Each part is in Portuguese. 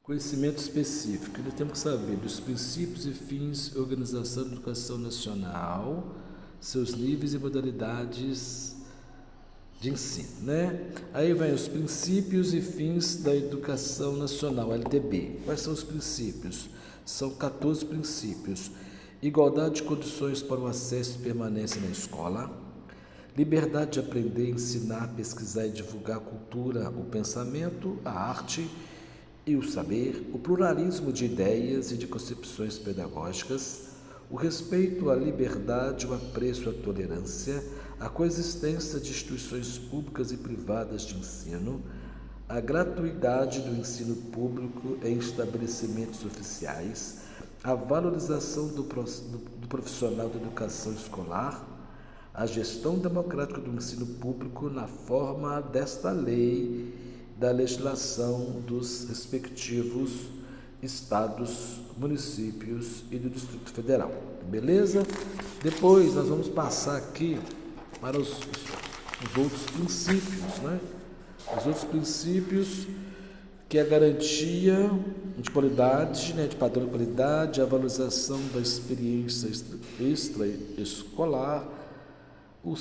Conhecimento específico. Nós temos que saber dos princípios e fins da Organização da Educação Nacional, seus níveis e modalidades de ensino, né? Aí vem os princípios e fins da Educação Nacional, LDB. Quais são os princípios? São 14 princípios. Igualdade de condições para o acesso e permanência na escola. Liberdade de aprender, ensinar, pesquisar e divulgar a cultura, o pensamento, a arte e o saber, o pluralismo de ideias e de concepções pedagógicas, o respeito à liberdade, o apreço à tolerância, a coexistência de instituições públicas e privadas de ensino, a gratuidade do ensino público em estabelecimentos oficiais, a valorização do profissional da educação escolar, a gestão democrática do ensino público na forma desta lei, da legislação dos respectivos estados, municípios e do Distrito Federal. Beleza? Depois nós vamos passar aqui para os outros princípios, né? Os outros princípios, que é a garantia de qualidade, né, de padrão de qualidade, a valorização da experiência extraescolar. O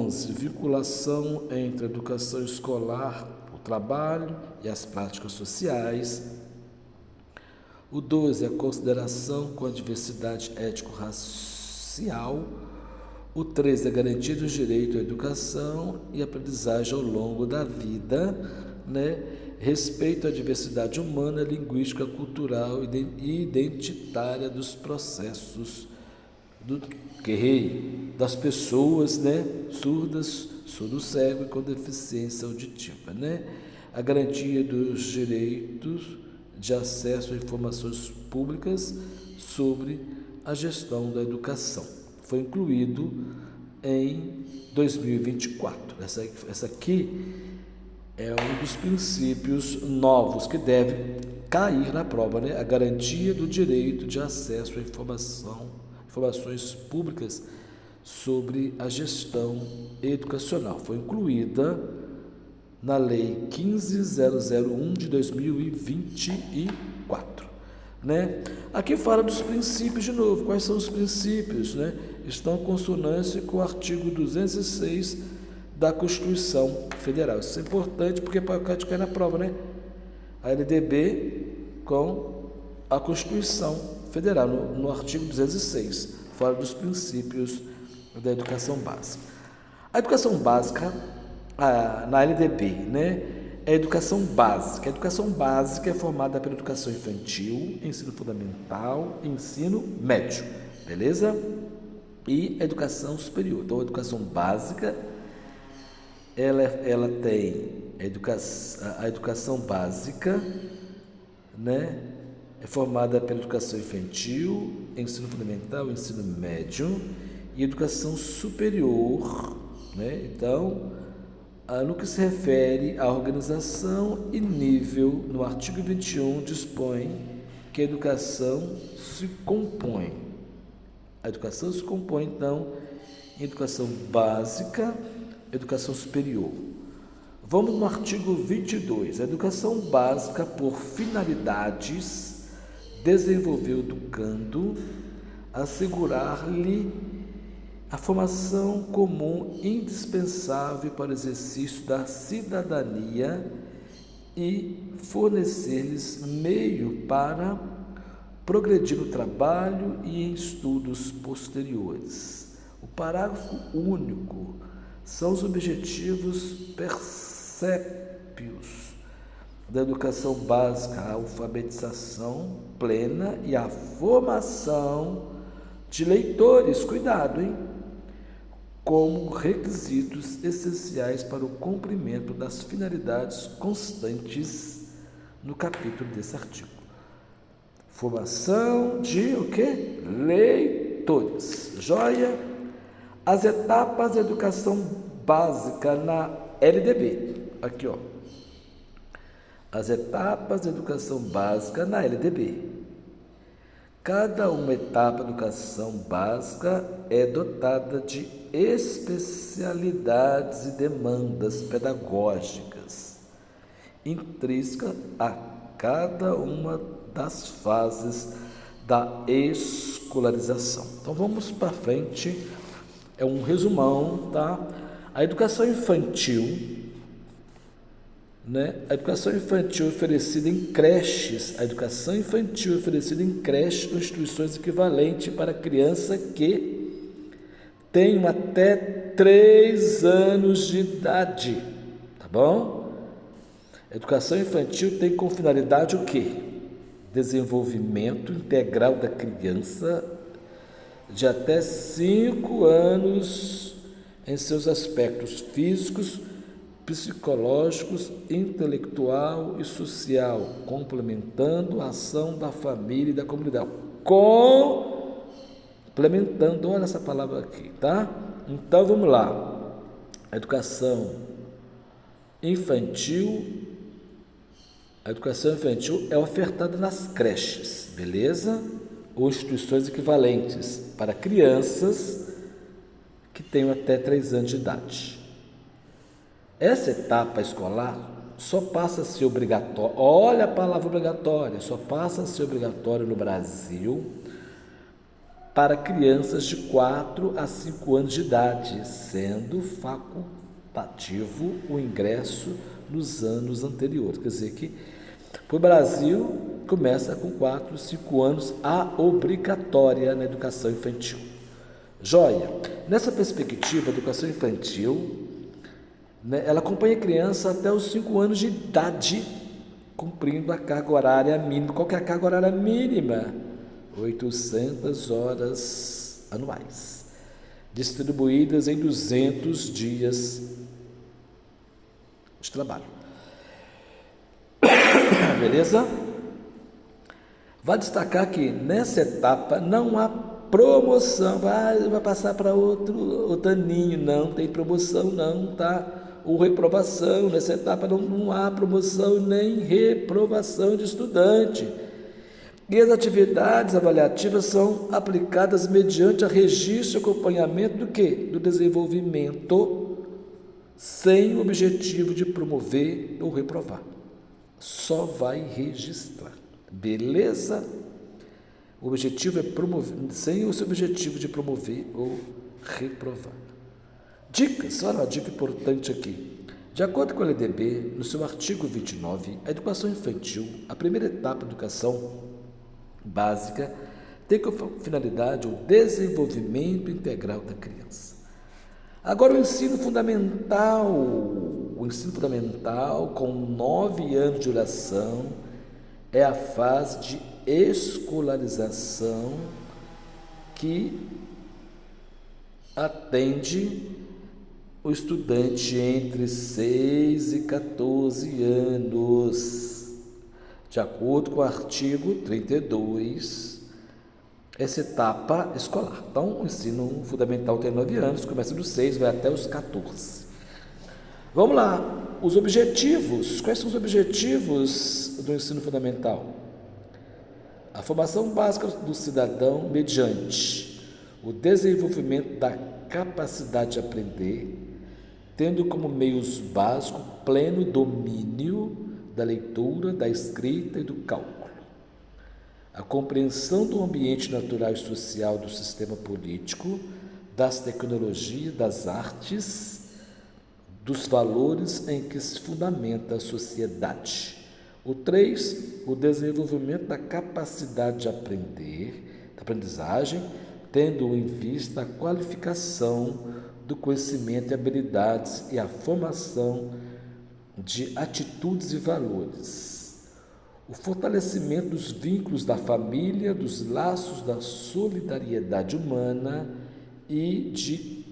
11, vinculação entre a educação escolar, o trabalho e as práticas sociais. O 12, a consideração com a diversidade étnico-racial. O 13, a garantia do direito à educação e aprendizagem ao longo da vida, né? Respeito à diversidade humana, linguística, cultural e identitária dos processos das pessoas, né, surdas, surdo-cego e com deficiência auditiva, né? A garantia dos direitos de acesso a informações públicas sobre a gestão da educação. Foi incluído em 2024. Essa aqui é um dos princípios novos que deve cair na prova, né? A garantia do direito de acesso à informações públicas sobre a gestão educacional. Foi incluída na Lei 15.001 de 2024. Né? Aqui fala dos princípios de novo. Quais são os princípios? Né? Estão em consonância com o artigo 206 da Constituição Federal. Isso é importante porque pode cair na prova, né? A LDB com a Constituição Federal, no artigo 206, fala dos princípios da educação básica. A educação básica, na LDB, né, é a educação básica. A educação básica é formada pela educação infantil, ensino fundamental e ensino médio, beleza? E a educação superior. Então, a educação básica, ela tem a educação básica, né, é formada pela educação infantil, ensino fundamental, ensino médio e educação superior, né? Então, no que se refere à organização e nível, no artigo 21 dispõe que a educação se compõe. A educação se compõe, então, em educação básica, educação superior. Vamos no artigo 22. A educação básica, por finalidades, desenvolver o educando, assegurar-lhe a formação comum indispensável para o exercício da cidadania e fornecer-lhes meio para progredir no trabalho e em estudos posteriores. O parágrafo único são os objetivos percépios da educação básica, a alfabetização plena e a formação de leitores, cuidado, hein? Como requisitos essenciais para o cumprimento das finalidades constantes no capítulo desse artigo. Formação de o quê? Leitores. Joia? As etapas da educação básica na LDB. Aqui, ó. As etapas da educação básica na LDB. Cada uma etapa da educação básica é dotada de especialidades e demandas pedagógicas intrínsecas a cada uma das fases da escolarização. Então vamos para frente, é um resumão, tá? A educação infantil, a educação infantil oferecida em creches, ou instituições equivalentes para criança que tenham até 3 anos de idade, tá bom? A educação infantil tem como finalidade o quê? Desenvolvimento integral da criança de até 5 anos em seus aspectos físicos, psicológicos, intelectual e social, complementando a ação da família e da comunidade. Complementando, olha essa palavra aqui, tá? Então vamos lá. A educação infantil é ofertada nas creches, beleza? Ou instituições equivalentes para crianças que tenham até 3 anos de idade. Essa etapa escolar só passa a ser obrigatória, olha a palavra obrigatória, só passa a ser obrigatória no Brasil para crianças de 4 a 5 anos de idade, sendo facultativo o ingresso nos anos anteriores. Quer dizer que para o Brasil começa com 4, 5 anos a obrigatória na educação infantil. Joia! Nessa perspectiva, a educação infantil, ela acompanha a criança até os 5 anos de idade, cumprindo a carga horária mínima. Qual que é a carga horária mínima? 800 horas anuais, distribuídas em 200 dias de trabalho. Beleza? Vale destacar que nessa etapa não há promoção, vai passar para outro aninho, não tem promoção não, tá? Ou reprovação, nessa etapa não há promoção nem reprovação de estudante. E as atividades avaliativas são aplicadas mediante a registro e acompanhamento do quê? Do desenvolvimento, sem o objetivo de promover ou reprovar. Só vai registrar. Beleza? O objetivo é promover, sem o seu objetivo de promover ou reprovar. Dicas, olha uma dica importante aqui. De acordo com a LDB, no seu artigo 29, a educação infantil, a primeira etapa da educação básica, tem como finalidade o desenvolvimento integral da criança. Agora, o ensino fundamental, com 9 anos de duração, é a fase de escolarização que atende o estudante entre 6 e 14 anos. De acordo com o artigo 32, essa etapa escolar. Então, o ensino fundamental tem 9 anos, começa dos 6, vai até os 14. Vamos lá, os objetivos. Quais são os objetivos do ensino fundamental? A formação básica do cidadão mediante o desenvolvimento da capacidade de aprender, tendo como meios básicos pleno domínio da leitura, da escrita e do cálculo. A compreensão do ambiente natural e social do sistema político, das tecnologias, das artes, dos valores em que se fundamenta a sociedade. O 3, o desenvolvimento da capacidade de aprender, da aprendizagem, tendo em vista a qualificação do conhecimento e habilidades e a formação de atitudes e valores. O fortalecimento dos vínculos da família, dos laços da solidariedade humana e de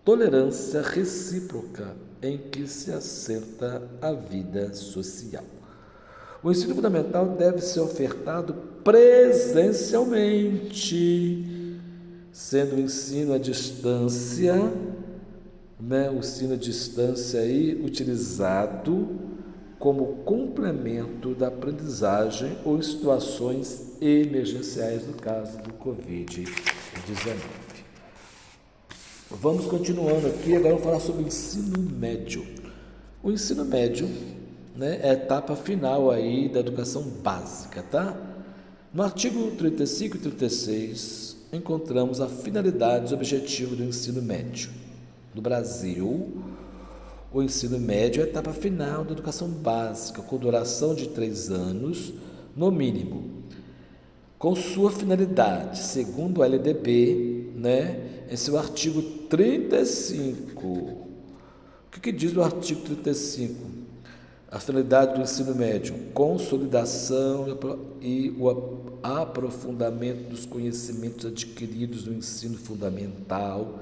tolerância recíproca em que se assenta a vida social. O ensino fundamental deve ser ofertado presencialmente, sendo o ensino à distância, o ensino à distância aí utilizado como complemento da aprendizagem ou em situações emergenciais, no caso do Covid-19. Vamos continuando aqui, agora vamos falar sobre o ensino médio. O ensino médio né? É a etapa final aí da educação básica, tá? No artigo 35 e 36, encontramos a finalidade e objetivo do ensino médio. No Brasil, o ensino médio é a etapa final da educação básica, com duração de 3 anos, no mínimo, com sua finalidade, segundo o LDB, né, em seu artigo 35. O que diz o artigo 35? A finalidade do ensino médio: consolidação e o aprofundamento dos conhecimentos adquiridos no ensino fundamental,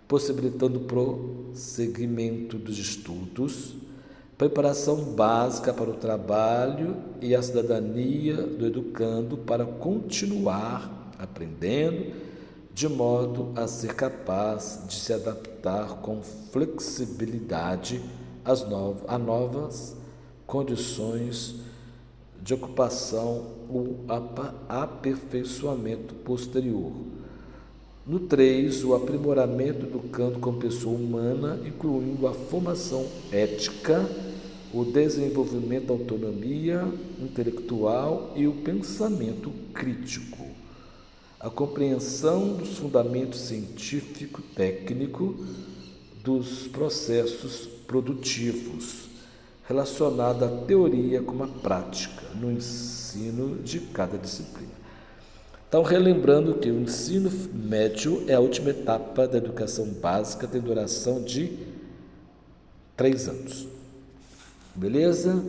possibilitando o prosseguimento dos estudos, preparação básica para o trabalho e a cidadania do educando para continuar aprendendo, de modo a ser capaz de se adaptar com flexibilidade a novas condições de ocupação ou aperfeiçoamento posterior. No 3, o aprimoramento do canto como pessoa humana, incluindo a formação ética, o desenvolvimento da autonomia intelectual e o pensamento crítico, a compreensão dos fundamentos científico-técnico dos processos produtivos, relacionado à teoria com a prática no ensino de cada disciplina. Então, relembrando que o ensino médio é a última etapa da educação básica, tem duração de 3 anos. Beleza?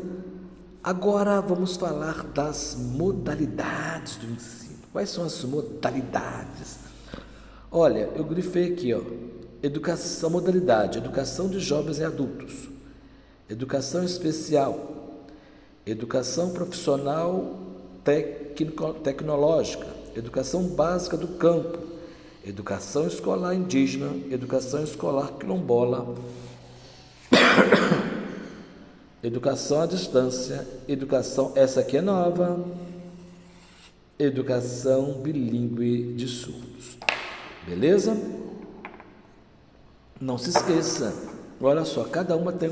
Agora vamos falar das modalidades do ensino. Quais são as modalidades? Olha, eu grifei aqui, educação, modalidade, educação de jovens e adultos, educação especial, educação profissional tecnológica, educação básica do campo, educação escolar indígena, educação escolar quilombola, educação à distância, educação, essa aqui é nova, educação bilíngue de surdos. Beleza? Não se esqueça, olha só, cada uma tem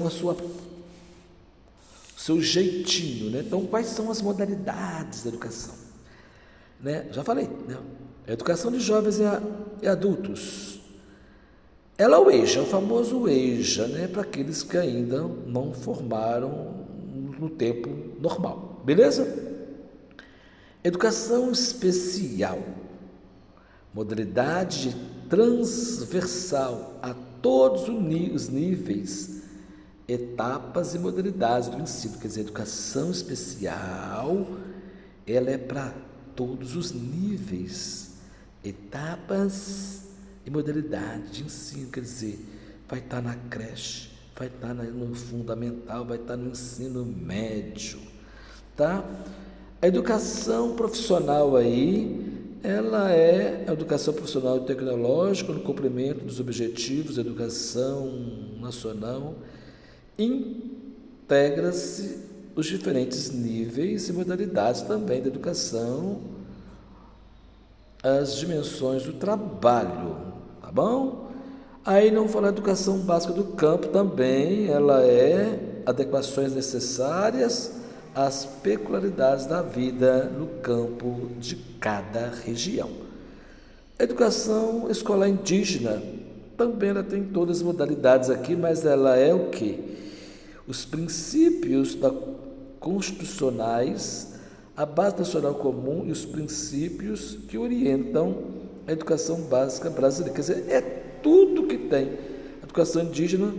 seu jeitinho, né? Então, quais são as modalidades da educação? Né? Já falei, né? Educação de jovens e adultos. Ela é o EJA, o famoso EJA, né? Para aqueles que ainda não formaram no tempo normal, beleza? Educação especial, modalidade transversal a todos os níveis, etapas e modalidades do ensino. Quer dizer, educação especial, ela é para todos os níveis, etapas e modalidades de ensino. Quer dizer, vai estar na creche, vai estar no fundamental, vai estar no ensino médio, tá? A educação profissional aí, ela é a educação profissional e tecnológica no cumprimento dos objetivos da educação nacional, integra-se os diferentes níveis e modalidades também da educação, as dimensões do trabalho, tá bom? Aí não falar educação básica do campo também, ela é adequações necessárias às peculiaridades da vida no campo de cada região. A educação escolar indígena também ela tem todas as modalidades aqui, mas ela é o quê? Os princípios constitucionais, a base nacional comum e os princípios que orientam a educação básica brasileira. Quer dizer, é tudo que tem. A educação indígena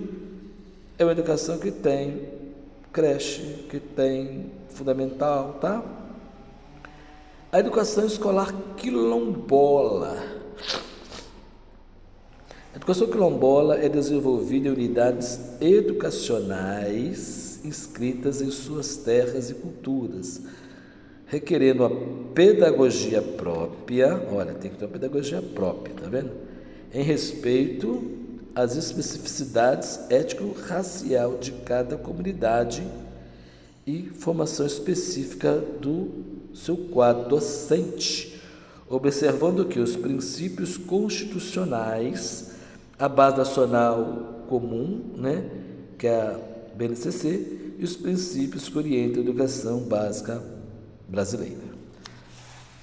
é uma educação que tem creche, que tem fundamental, tá? A educação escolar quilombola. A educação quilombola é desenvolvida em unidades educacionais inscritas em suas terras e culturas, requerendo a pedagogia própria. Olha, tem que ter uma pedagogia própria, tá vendo? Em respeito às especificidades étnico-racial de cada comunidade e formação específica do seu quadro docente, observando que os princípios constitucionais, a base nacional comum, né, que é a BNCC, e os princípios que orientam a educação básica brasileira.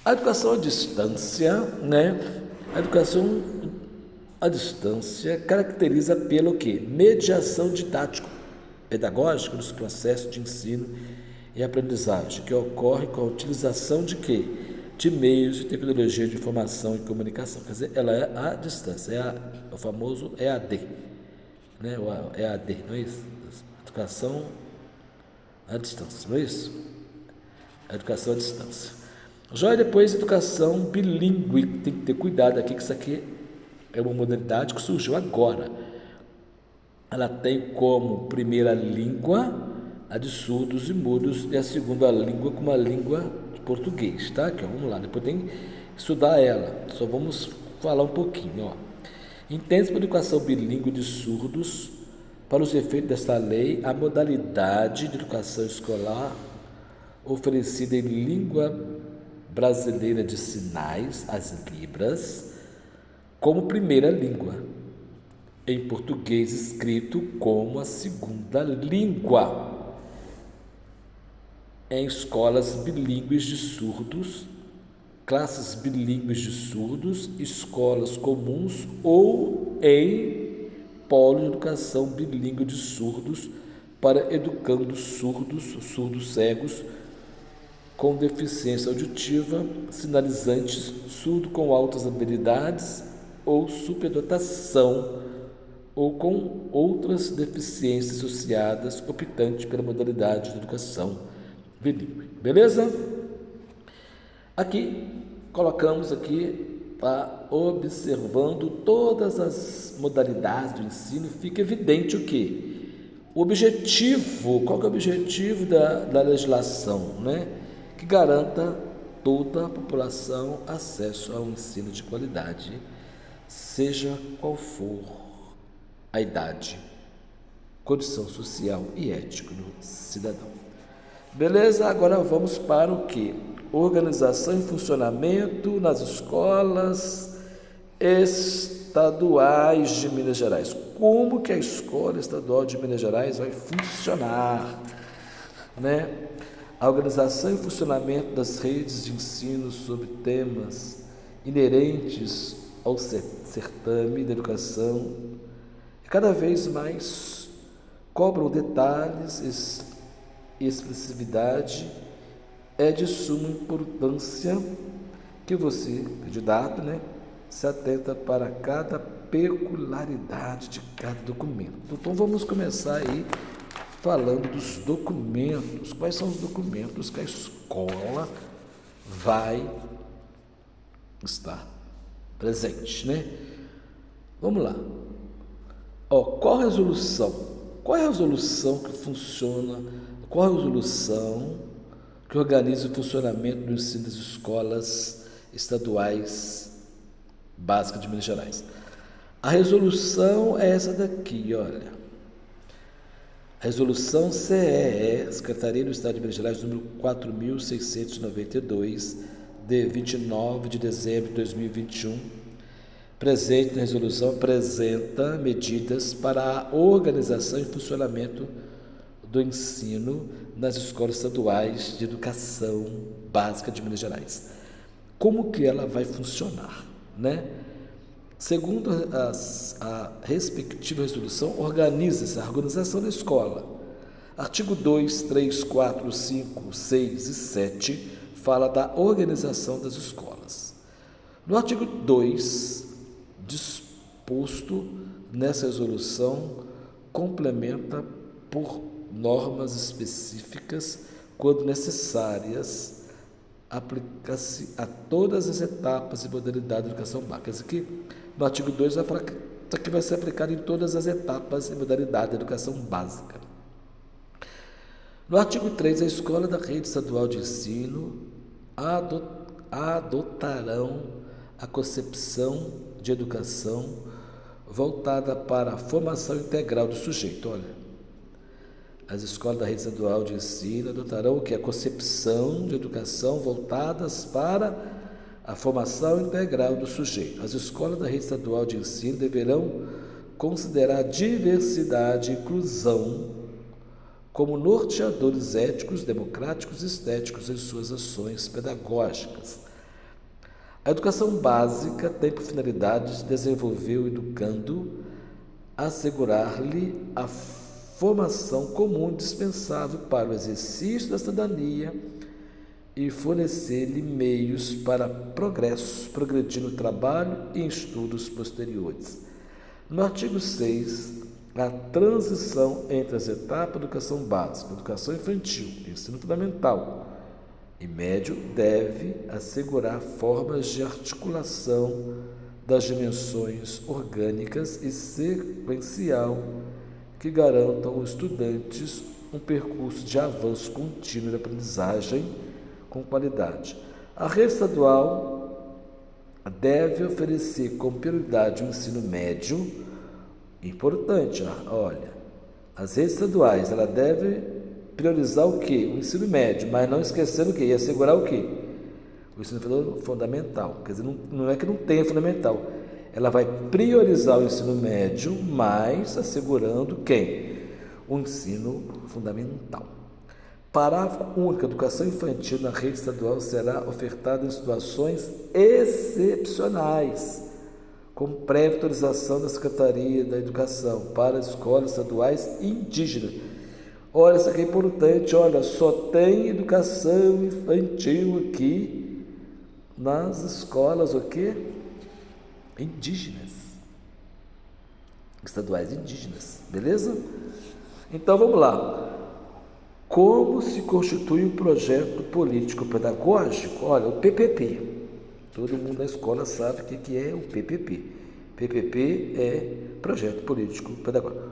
A educação à distância, né? A educação à distância caracteriza pelo quê? Mediação didático-pedagógica nos processos de ensino e aprendizagem, que ocorre com a utilização de quê? De meios de tecnologia de informação e comunicação. Quer dizer, ela é à distância, é o famoso EAD, né? O EAD, não é isso? Educação à distância, não é isso? A educação à distância. Já depois, educação bilíngue. Tem que ter cuidado aqui, que isso aqui é uma modalidade que surgiu agora. Ela tem como primeira língua a de surdos e mudos e a segunda língua como a língua de português, tá? Aqui, ó, vamos lá, depois tem que estudar ela. Só vamos falar um pouquinho, ó. Entende-se por educação bilíngue de surdos, para os efeitos desta lei, a modalidade de educação escolar oferecida em língua brasileira de sinais, as Libras, como primeira língua, em português escrito como a segunda língua, em escolas bilíngues de surdos, classes bilíngues de surdos, escolas comuns ou em polo de educação bilíngue de surdos para educandos surdos cegos, com deficiência auditiva, sinalizantes, surdo com altas habilidades ou superdotação, ou com outras deficiências associadas, optante pela modalidade de educação bilíngue. Beleza? Aqui, colocamos aqui, observando todas as modalidades do ensino, fica evidente o quê? O objetivo, qual que é o objetivo da legislação, né? Que garanta toda a população acesso ao ensino de qualidade, seja qual for a idade, condição social e ética do cidadão. Beleza? Agora vamos para o quê? Organização e funcionamento nas escolas estaduais de Minas Gerais. Como que a escola estadual de Minas Gerais vai funcionar, né? A organização e funcionamento das redes de ensino sobre temas inerentes ao certame da educação cada vez mais cobram detalhes e expressividade. É de suma importância que você, candidato, né, se atenta para cada peculiaridade de cada documento. Então vamos começar aí falando dos documentos. Quais são os documentos que a escola vai estar presente, né? Vamos lá. Qual a resolução? Qual é a resolução que funciona? Qual a resolução que organiza o funcionamento do ensino das escolas estaduais básicas de Minas Gerais? A resolução é essa daqui, olha. Resolução CEE, Secretaria do Estado de Minas Gerais, número 4.692, de 29 de dezembro de 2021. Presente na resolução, apresenta medidas para a organização e funcionamento do ensino nas escolas estaduais de educação básica de Minas Gerais. Como que ela vai funcionar, né? Segundo a respectiva resolução, organiza-se a organização da escola. Artigo 2, 3, 4, 5, 6 e 7 fala da organização das escolas. No artigo 2, disposto nessa resolução, complementa por normas específicas, quando necessárias, aplica-se a todas as etapas e modalidades da educação básica. Isso aqui, no artigo 2, vai falar que isso aqui vai ser aplicado em todas as etapas e modalidades da educação básica. No artigo 3, a escola da rede estadual de ensino adotarão a concepção de educação voltada para a formação integral do sujeito. Olha, as escolas da rede estadual de ensino adotarão o que? A concepção de educação voltadas para a formação integral do sujeito. As escolas da rede estadual de ensino deverão considerar diversidade e inclusão como norteadores éticos, democráticos e estéticos em suas ações pedagógicas. A educação básica tem por finalidade de desenvolver o educando, assegurar-lhe a formação comum indispensável para o exercício da cidadania e fornecer-lhe meios para progredir no trabalho e em estudos posteriores. No artigo 6, a transição entre as etapas de educação básica, educação infantil, ensino fundamental e médio deve assegurar formas de articulação das dimensões orgânicas e sequencial que garantam aos estudantes um percurso de avanço contínuo de aprendizagem com qualidade. A rede estadual deve oferecer como prioridade o ensino médio. Importante, olha, as redes estaduais, ela deve priorizar o quê? O ensino médio, mas não esquecendo o quê? E assegurar o quê? O ensino fundamental. Quer dizer, não é que não tenha fundamental. Ela vai priorizar o ensino médio, mas assegurando quem? O ensino fundamental. Parágrafo único. A educação infantil na rede estadual será ofertada em situações excepcionais, com prévia autorização da Secretaria da Educação para as escolas estaduais indígenas. Olha, isso aqui é importante, olha, só tem educação infantil aqui nas escolas, o quê? Indígenas. Estaduais indígenas, beleza? Então, vamos lá. Como se constitui um projeto político-pedagógico? Olha, o PPP. Todo mundo na escola sabe o que é o PPP. PPP é Projeto Político Pedagógico.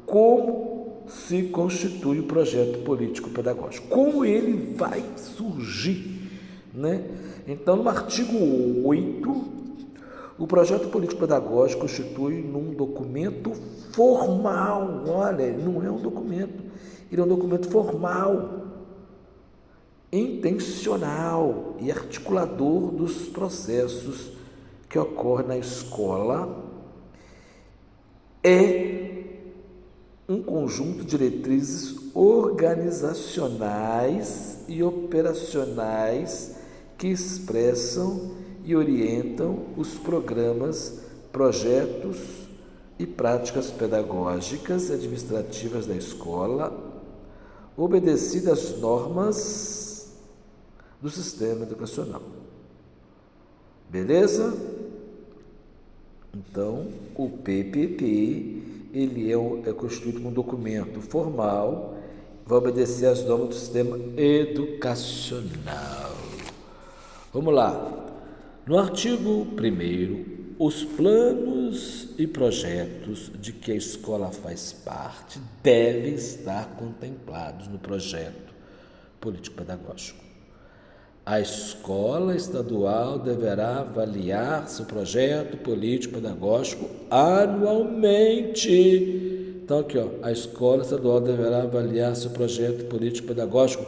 Como se constitui o projeto político pedagógico? Como ele vai surgir, né? Então, no artigo 8, o projeto político pedagógico constitui num documento formal. Olha, não é um documento, ele é um documento formal, intencional e articulador dos processos que ocorrem na escola. É um conjunto de diretrizes organizacionais e operacionais que expressam e orientam os programas, projetos e práticas pedagógicas e administrativas da escola, obedecidas às normas do sistema educacional. Beleza? Então, o PPP, ele é constituído como um documento formal, vai obedecer às normas do sistema educacional. Vamos lá. No artigo 1º, os planos e projetos de que a escola faz parte devem estar contemplados no projeto político-pedagógico. A escola estadual deverá avaliar seu projeto político-pedagógico anualmente. Então, aqui, a escola estadual deverá avaliar seu projeto político-pedagógico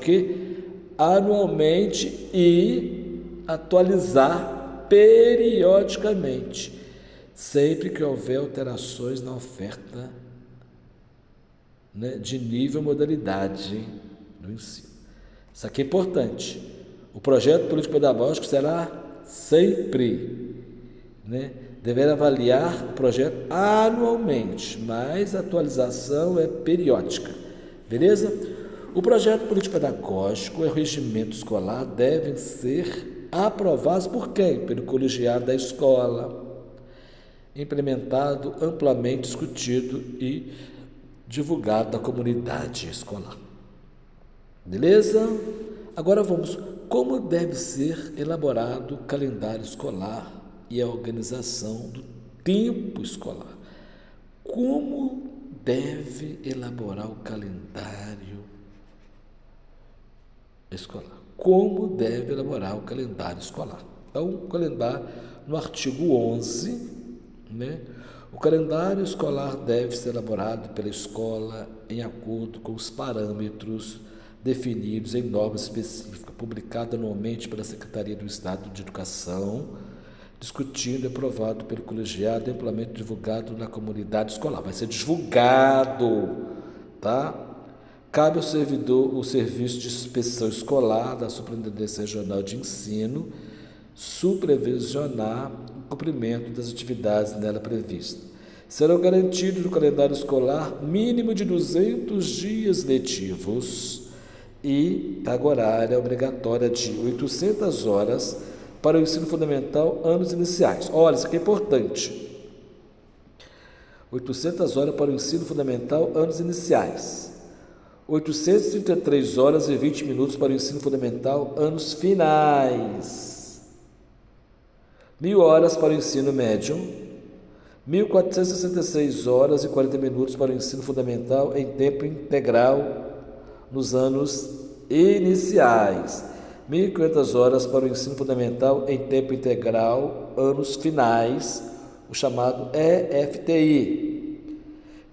anualmente e atualizar periodicamente, sempre que houver alterações na oferta, né, de nível e modalidade do ensino. Isso aqui é importante. O projeto político-pedagógico será sempre, né, deverá avaliar o projeto anualmente, mas a atualização é periódica. Beleza? O projeto político-pedagógico e o regimento escolar devem ser aprovados por quem? Pelo colegiado da escola, implementado, amplamente discutido e divulgado à comunidade escolar. Beleza? Agora vamos. Como deve ser elaborado o calendário escolar e a organização do tempo escolar? Como deve elaborar o calendário escolar? Como deve elaborar o calendário escolar? Então, o calendário, no artigo 11, né? O calendário escolar deve ser elaborado pela escola em acordo com os parâmetros definidos em norma específica, publicada anualmente pela Secretaria do Estado de Educação, discutido e aprovado pelo colegiado e amplamente divulgado na comunidade escolar. Vai ser divulgado, tá? Cabe ao servidor o serviço de inspeção escolar da Superintendência Regional de Ensino supervisionar o cumprimento das atividades nela previstas. Serão garantidos no calendário escolar mínimo de 200 dias letivos e carga horária obrigatória de 800 horas para o ensino fundamental anos iniciais. Olha, isso aqui é importante. 800 horas para o ensino fundamental anos iniciais. 833 horas e 20 minutos para o ensino fundamental anos finais. 1.000 horas para o ensino médio. 1.466 horas e 40 minutos para o ensino fundamental em tempo integral nos anos iniciais. 1.500 horas para o ensino fundamental em tempo integral anos finais, o chamado EFTI.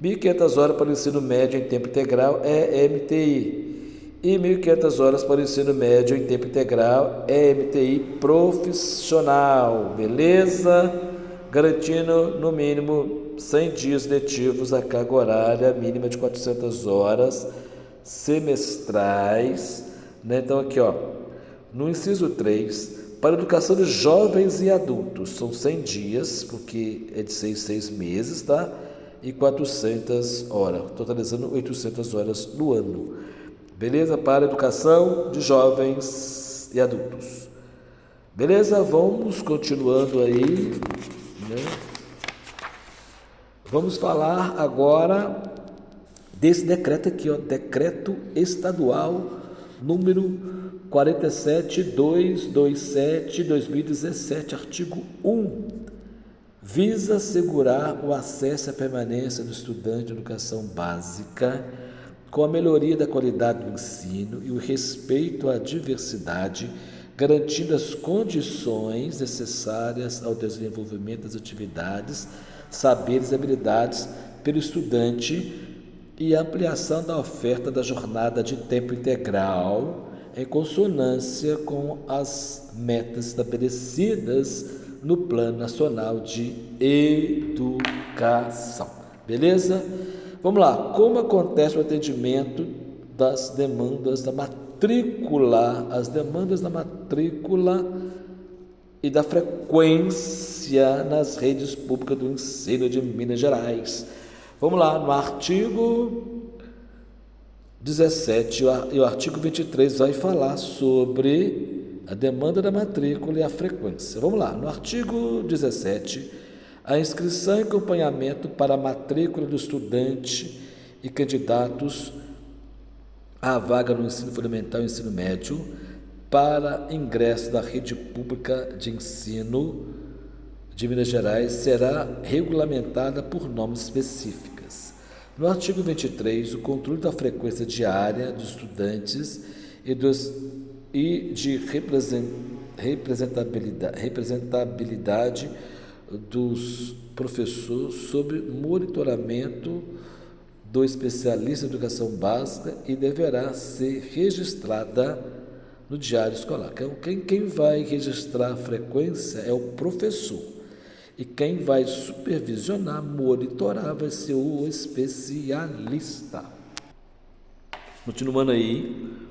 1.500 horas para o ensino médio em tempo integral, EMTI, e 1.500 horas para o ensino médio em tempo integral, EMTI profissional, beleza? Garantindo no mínimo 100 dias letivos a carga horária mínima de 400 horas semestrais, né? Então aqui, ó, no inciso 3, para a educação de jovens e adultos, são 100 dias, porque é de 6 meses, tá? E 400 horas, totalizando 800 horas no ano. Beleza? Para a educação de jovens e adultos. Beleza? Vamos continuando aí, né? Vamos falar agora desse decreto aqui, ó, Decreto Estadual número 47.227/2017, artigo 1. Visa assegurar o acesso e a permanência do estudante de educação básica com a melhoria da qualidade do ensino e o respeito à diversidade, garantindo as condições necessárias ao desenvolvimento das atividades, saberes e habilidades pelo estudante e a ampliação da oferta da jornada de tempo integral em consonância com as metas estabelecidas no Plano Nacional de Educação. Beleza? Vamos lá. Como acontece o atendimento das demandas da matrícula, as demandas da matrícula e da frequência nas redes públicas do ensino de Minas Gerais? Vamos lá, no artigo 17 e o artigo 23 vai falar sobre a demanda da matrícula e a frequência. Vamos lá, no artigo 17, a inscrição e acompanhamento para a matrícula do estudante e candidatos à vaga no ensino fundamental e ensino médio para ingresso da rede pública de ensino de Minas Gerais será regulamentada por normas específicas. No artigo 23, o controle da frequência diária dos estudantes e de representabilidade dos professores sob monitoramento do especialista em educação básica e deverá ser registrada no diário escolar. Quem vai registrar a frequência é o professor. E quem vai supervisionar, monitorar, vai ser o especialista. Continuando aí,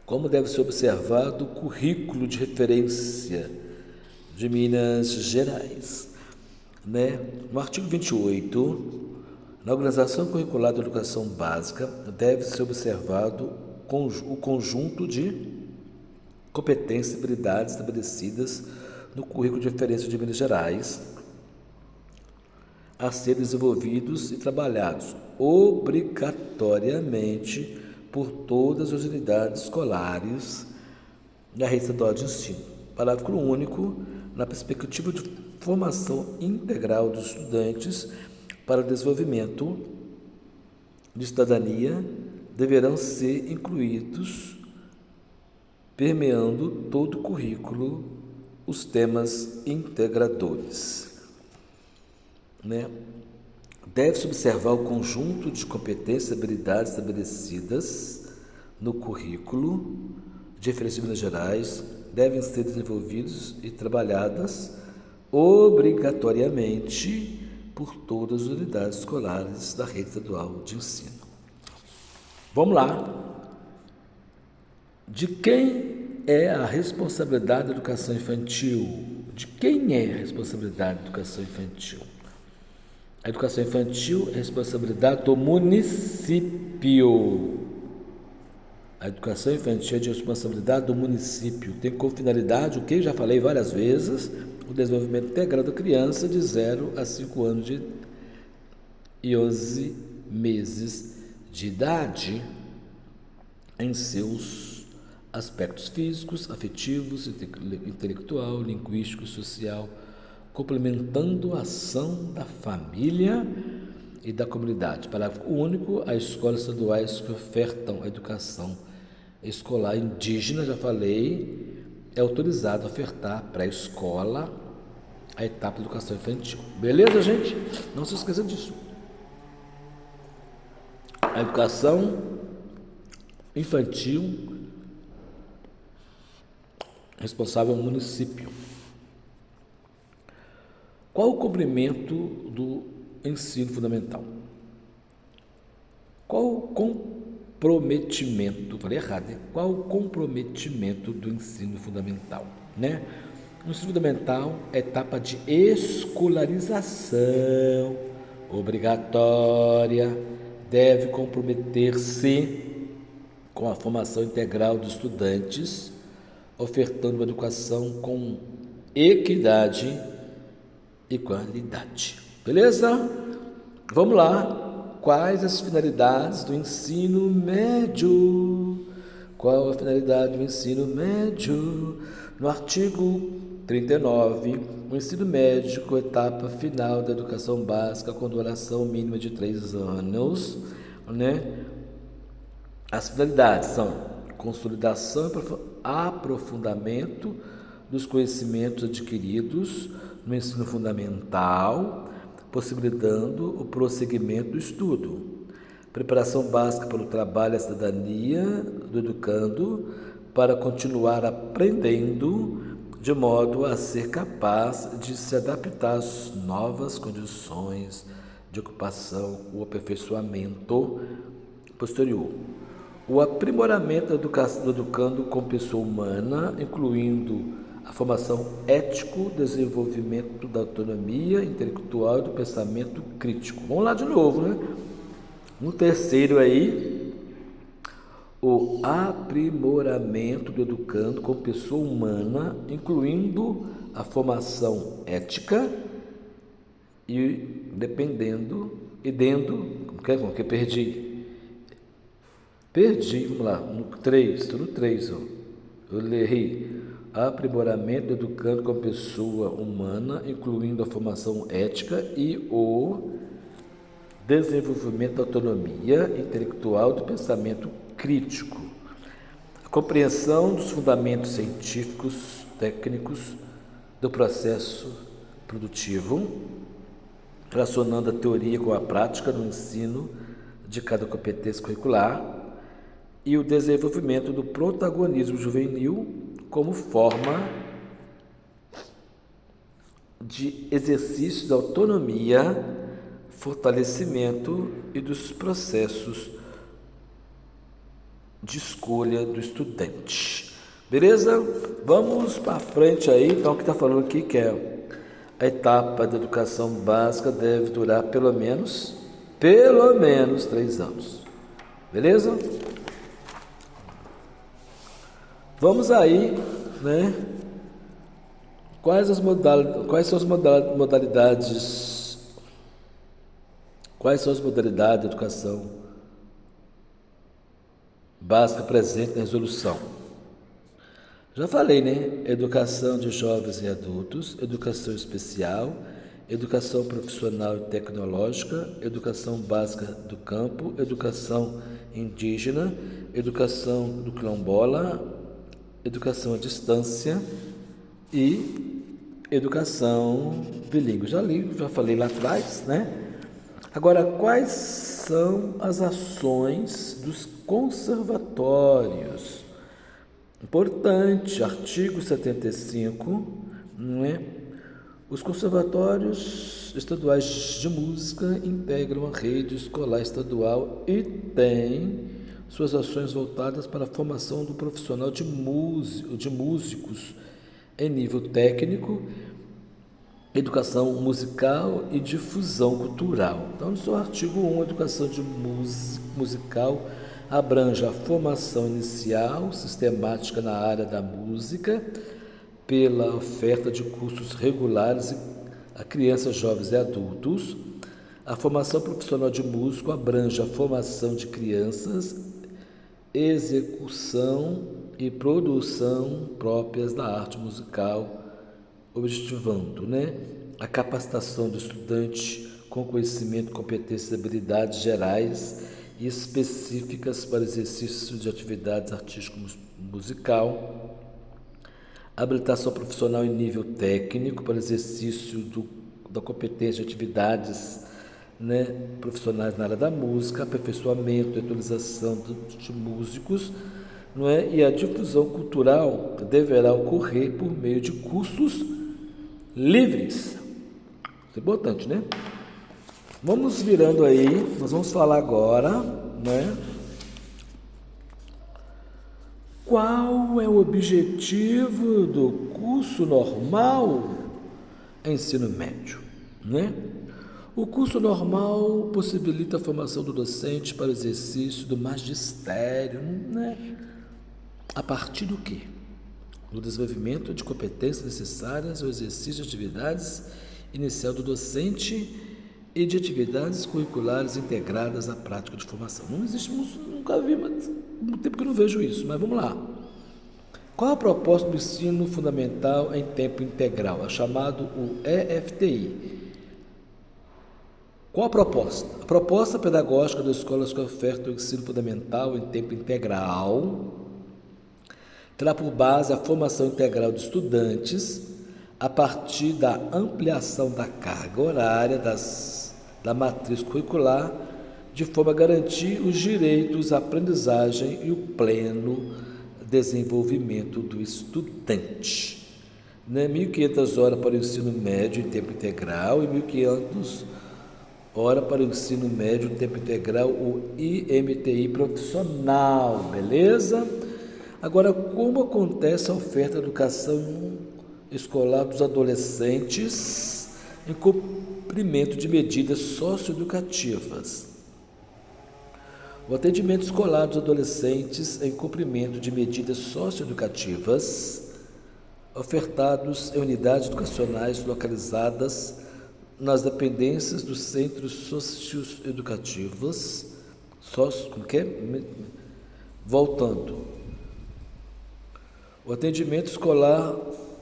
como deve ser observado o currículo de referência de Minas Gerais, né? No artigo 28, na organização curricular da educação básica, deve ser observado o conjunto de competências e habilidades estabelecidas no currículo de referência de Minas Gerais a ser desenvolvidos e trabalhados obrigatoriamente por todas as unidades escolares da rede estadual de ensino. Parágrafo único. Na perspectiva de formação integral dos estudantes para o desenvolvimento de cidadania, deverão ser incluídos, permeando todo o currículo, os temas integradores, né? Deve-se observar o conjunto de competências e habilidades estabelecidas no currículo de referência de Minas Gerais, devem ser desenvolvidos e trabalhadas obrigatoriamente por todas as unidades escolares da rede estadual de ensino. Vamos lá. De quem é a responsabilidade da educação infantil? De quem é a responsabilidade da educação infantil? A educação infantil é responsabilidade do município. A educação infantil é de responsabilidade do município. Tem como finalidade o que já falei várias vezes, o desenvolvimento integral da criança de 0 a 5 anos e 11 meses de idade em seus aspectos físicos, afetivos, intelectual, linguístico, social, complementando a ação da família e da comunidade. Parágrafo único, as escolas estaduais que ofertam a educação escolar indígena, já falei, é autorizado a ofertar pré-escola a etapa de educação infantil. Beleza, gente? Não se esqueça disso. A educação infantil responsável é o município. Qual o cumprimento do ensino fundamental? Qual o comprometimento? Falei errado, né? Qual o comprometimento do ensino fundamental? Né? O ensino fundamental é etapa de escolarização obrigatória, deve comprometer-se com a formação integral dos estudantes, ofertando uma educação com equidade e qualidade. Beleza? Vamos lá. Quais as finalidades do ensino médio? Qual a finalidade do ensino médio? No artigo 39, o ensino médio, etapa final da educação básica com duração mínima de 3 anos, né? As finalidades são consolidação e aprofundamento dos conhecimentos adquiridos no ensino fundamental, possibilitando o prosseguimento do estudo. Preparação básica para o trabalho e a cidadania do educando para continuar aprendendo de modo a ser capaz de se adaptar às novas condições de ocupação, o aperfeiçoamento posterior. O aprimoramento da educação do educando com pessoa humana, incluindo a formação ético, desenvolvimento da autonomia intelectual e do pensamento crítico. Vamos lá de novo, né? No terceiro aí, o aprimoramento do educando com pessoa humana, incluindo a formação ética e vamos lá, no 3, estou no 3, eu errei. Aprimoramento do educando com pessoa humana, incluindo a formação ética e o desenvolvimento da autonomia intelectual do pensamento crítico. A compreensão dos fundamentos científicos, técnicos do processo produtivo, relacionando a teoria com a prática no ensino de cada competência curricular, e o desenvolvimento do protagonismo juvenil como forma de exercício da autonomia, fortalecimento e dos processos de escolha do estudante. Beleza? Vamos para frente aí. Então, o que está falando aqui que é a etapa da educação básica deve durar pelo menos 3 anos. Beleza? Vamos aí, né? Quais são as modalidades? Quais são as modalidades da educação básica presente na resolução? Já falei, né? Educação de jovens e adultos, educação especial, educação profissional e tecnológica, educação básica do campo, educação indígena, educação do quilombola, educação à distância e educação bilíngue. Já falei lá atrás, né? Agora, quais são as ações dos conservatórios? Importante, artigo 75, né? Os conservatórios estaduais de música integram a rede escolar estadual e têm suas ações voltadas para a formação do profissional de músicos em nível técnico, educação musical e difusão cultural. Então, no seu artigo 1, educação de musical abrange a formação inicial, sistemática na área da música, pela oferta de cursos regulares a crianças, jovens e adultos. A formação profissional de músico abrange a formação de crianças, execução e produção próprias da arte musical, objetivando, a capacitação do estudante com conhecimento, competências e habilidades gerais e específicas para exercício de atividades artístico-musical, habilitação profissional em nível técnico para exercício da competência de atividades profissionais na área da música, aperfeiçoamento e atualização de músicos, e a difusão cultural deverá ocorrer por meio de cursos livres. Isso é importante, Vamos virando aí, nós vamos falar agora, qual é o objetivo do curso normal ensino médio, O curso normal possibilita a formação do docente para o exercício do magistério, A partir do quê? Do desenvolvimento de competências necessárias ao exercício de atividades inicial do docente e de atividades curriculares integradas à prática de formação. Não existe, nunca vi, mas há tempo que eu não vejo isso, mas vamos lá. Qual a proposta do ensino fundamental em tempo integral? É chamado o EFTI. Qual a proposta? A proposta pedagógica das escolas que ofertam o ensino fundamental em tempo integral terá por base a formação integral de estudantes a partir da ampliação da carga horária da matriz curricular, de forma a garantir os direitos à aprendizagem e o pleno desenvolvimento do estudante. 1.500 horas para o ensino médio em tempo integral e 1.500 horas para o ensino médio em tempo integral, o IMTI profissional, beleza? Agora, como acontece a oferta de educação escolar dos adolescentes em cumprimento de medidas socioeducativas? O atendimento escolar dos adolescentes em cumprimento de medidas socioeducativas ofertados em unidades educacionais localizadas nas dependências dos centros socioeducativos, o atendimento escolar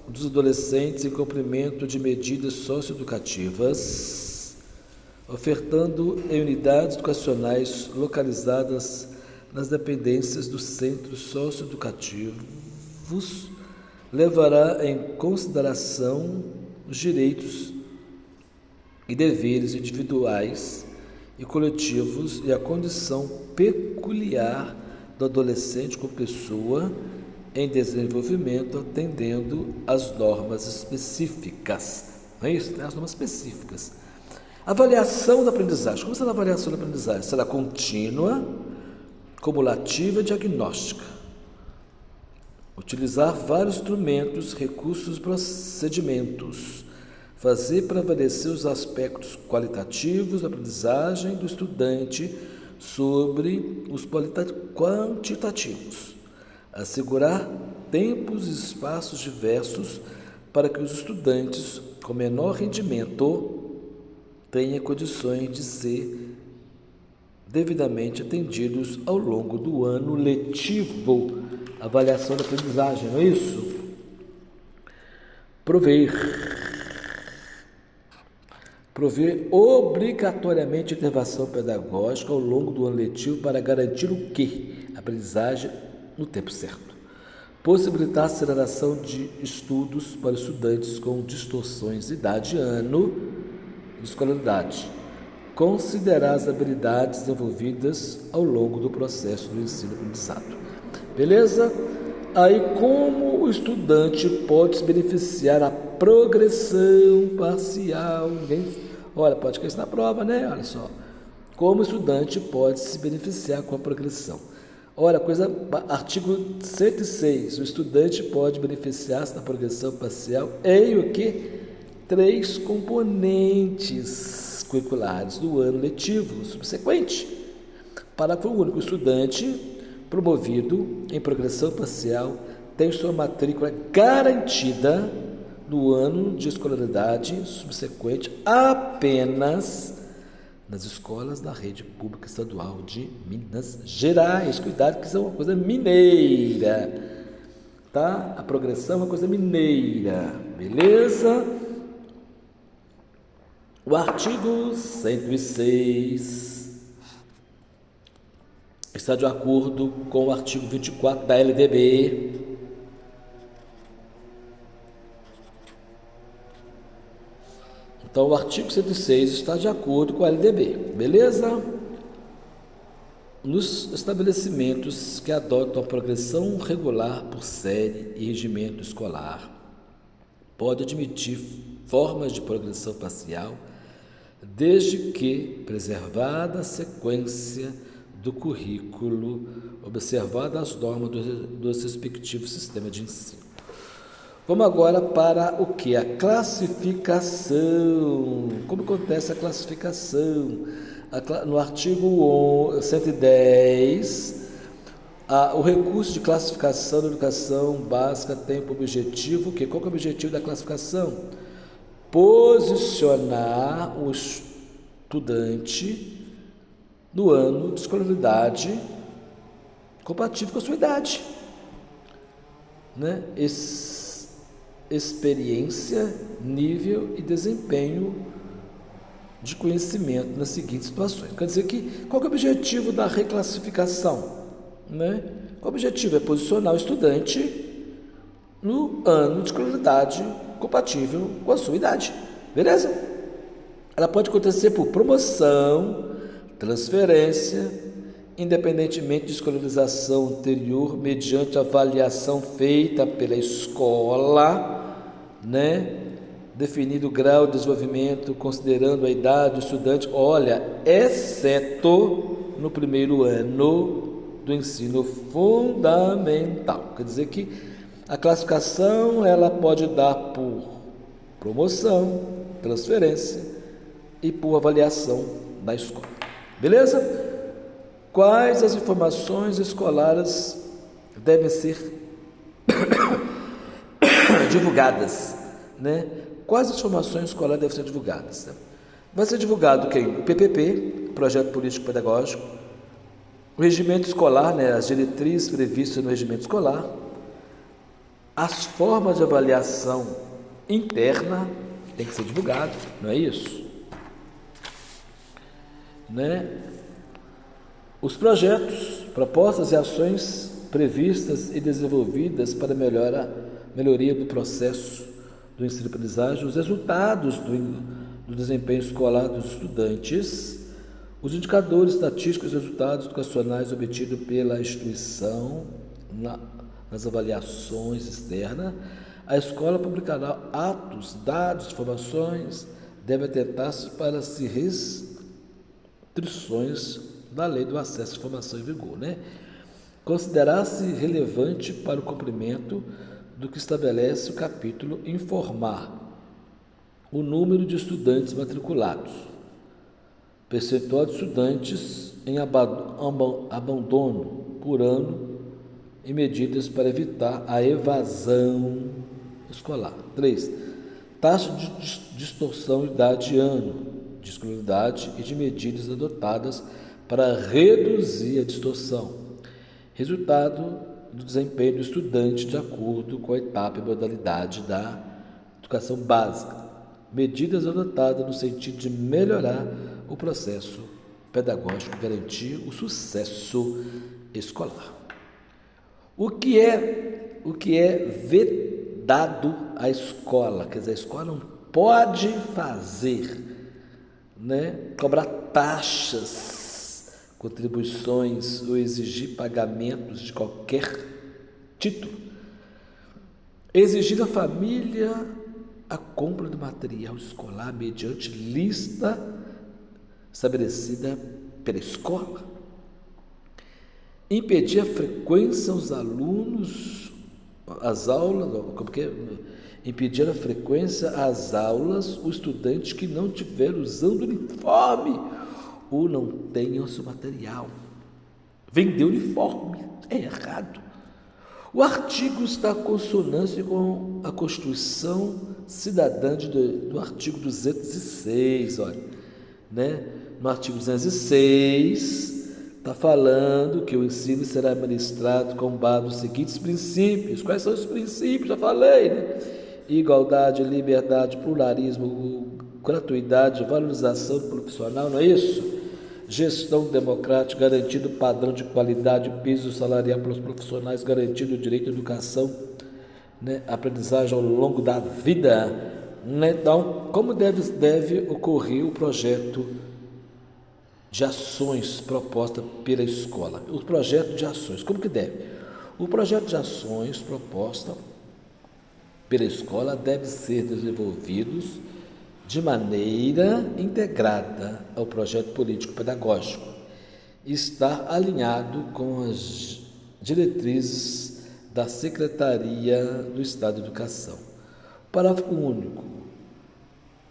dos adolescentes em cumprimento de medidas socioeducativas, ofertando em unidades educacionais localizadas nas dependências dos centros socioeducativos, levará em consideração os direitos e deveres individuais e coletivos e a condição peculiar do adolescente como pessoa em desenvolvimento, atendendo às normas específicas. Não é isso? Tem as normas específicas. Avaliação da aprendizagem. Como será a avaliação da aprendizagem? Será contínua, cumulativa e diagnóstica. Utilizar vários instrumentos, recursos e procedimentos. Fazer prevalecer os aspectos qualitativos da aprendizagem do estudante sobre os quantitativos. Assegurar tempos e espaços diversos para que os estudantes com menor rendimento tenham condições de ser devidamente atendidos ao longo do ano letivo. Avaliação da aprendizagem, não é isso? Prover obrigatoriamente intervenção pedagógica ao longo do ano letivo para garantir o quê? A aprendizagem no tempo certo. Possibilitar a aceleração de estudos para estudantes com distorções de idade e ano de escolaridade. Considerar as habilidades desenvolvidas ao longo do processo do ensino-aprendizado. Beleza? Aí, como o estudante pode se beneficiar da progressão parcial? Olha, pode cair na prova, Olha só. Como o estudante pode se beneficiar com a progressão? Ora, artigo 106, o estudante pode beneficiar-se da progressão parcial em o quê? 3 componentes curriculares do ano letivo subsequente. Parágrafo único, o estudante promovido em progressão parcial tem sua matrícula garantida no ano de escolaridade subsequente apenas nas escolas da rede pública estadual de Minas Gerais. Cuidado que isso é uma coisa mineira, tá? A progressão é uma coisa mineira, beleza? O artigo 106 está de acordo com o artigo 24 da LDB. Então, o artigo 106 está de acordo com a LDB, beleza? Nos estabelecimentos que adotam a progressão regular por série e regimento escolar, pode admitir formas de progressão parcial, desde que preservada a sequência do currículo, observadas as normas dos respectivos sistemas de ensino. Vamos agora para o que? A classificação. Como acontece a classificação? No artigo 110, o recurso de classificação da educação básica tem por objetivo o quê? Qual que é o objetivo da classificação? Posicionar o estudante no ano de escolaridade compatível com a sua idade, né? Experiência, nível e desempenho de conhecimento nas seguintes situações. Quer dizer que, qual que é o objetivo da reclassificação? Né? Qual o objetivo? É posicionar o estudante no ano de escolaridade compatível com a sua idade. Beleza? Ela pode acontecer por promoção, transferência, independentemente de escolarização anterior, mediante avaliação feita pela escola, né? Definido o grau de desenvolvimento, considerando a idade do estudante, exceto no primeiro ano do ensino fundamental. Quer dizer que a classificação ela pode dar por promoção, transferência e por avaliação da escola. Beleza? Quais as informações escolares devem ser divulgadas, né? Quais as informações escolares devem ser divulgadas? Né? Vai ser divulgado quem? O PPP, Projeto Político Pedagógico, o regimento escolar, né? As diretrizes previstas no regimento escolar, as formas de avaliação interna tem que ser divulgado, não é isso? Né? Os projetos, propostas e ações previstas e desenvolvidas para melhoria do processo do ensino-aprendizagem, os resultados do desempenho escolar dos estudantes, os indicadores estatísticos e resultados educacionais obtidos pela instituição nas avaliações externas. A escola publicará atos, dados, informações, deve atentar-se para as restrições da Lei do Acesso à Informação em vigor, né? Considerar-se relevante para o cumprimento do que estabelece o capítulo informar o número de estudantes matriculados, percentual de estudantes em abandono por ano e medidas para evitar a evasão escolar. 3. Taxa de distorção de idade e ano de escolaridade e de medidas adotadas para reduzir a distorção. Resultado do desempenho do estudante de acordo com a etapa e modalidade da educação básica. Medidas adotadas no sentido de melhorar o processo pedagógico e garantir o sucesso escolar. O que é vedado à escola? Quer dizer, a escola não pode fazer, né, cobrar taxas, contribuições ou exigir pagamentos de qualquer título. Exigir da família a compra do material escolar mediante lista estabelecida pela escola. impedir a frequência aos alunos, às aulas, como que é? Impedir a frequência às aulas o estudante que não estiver usando uniforme ou não tenha o seu material. Vender uniforme é errado. O artigo está em consonância com a Constituição Cidadã do artigo 206, olha, né? No artigo 206 está falando que o ensino será ministrado com base nos seguintes princípios. Quais são os princípios? Já falei, né? Igualdade, liberdade, pluralismo, gratuidade, valorização do profissional, não é isso? Gestão democrática, garantido padrão de qualidade, piso salarial para os profissionais, garantido o direito à educação, né? Aprendizagem ao longo da vida, né? Então, como deve ocorrer o projeto de ações proposta pela escola? O projeto de ações, como que deve? O projeto de ações proposta pela escola deve ser desenvolvido de maneira integrada ao projeto político-pedagógico e estar alinhado com as diretrizes da Secretaria do Estado de Educação. Parágrafo único.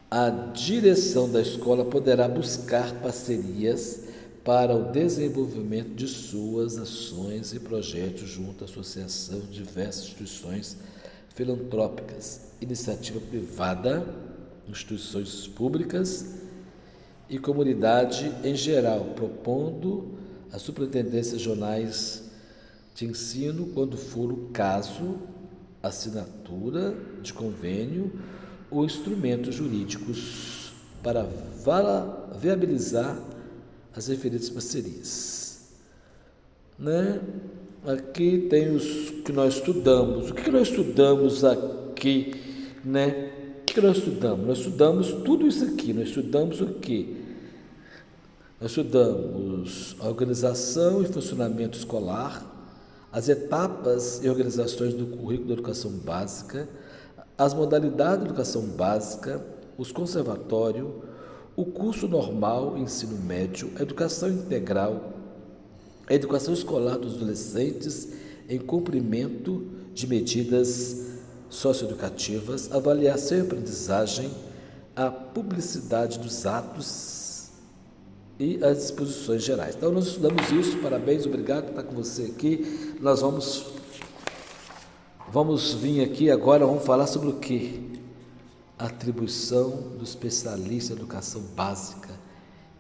A direção da escola poderá buscar parcerias para o desenvolvimento de suas ações e projetos junto à associação de diversas instituições filantrópicas, iniciativa privada, instituições públicas e comunidade em geral, propondo as superintendências regionais de ensino, quando for o caso, assinatura de convênio ou instrumentos jurídicos para viabilizar as referidas parcerias, né? Aqui tem os que nós estudamos. O que nós estudamos aqui, né? O que nós estudamos? Nós estudamos tudo isso aqui. Nós estudamos o quê? Nós estudamos a organização e funcionamento escolar, as etapas e organizações do currículo da educação básica, as modalidades da educação básica, os conservatórios, o curso normal, ensino médio, a educação integral, a educação escolar dos adolescentes em cumprimento de medidas socioeducativas, avaliação e aprendizagem, a publicidade dos atos e as disposições gerais. Então, nós estudamos isso. Parabéns, obrigado por estar com você aqui. Nós vamos vir aqui agora, vamos falar sobre o quê? A atribuição do especialista em educação básica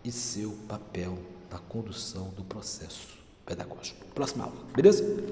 e seu papel na condução do processo pedagógico. Próxima aula, beleza?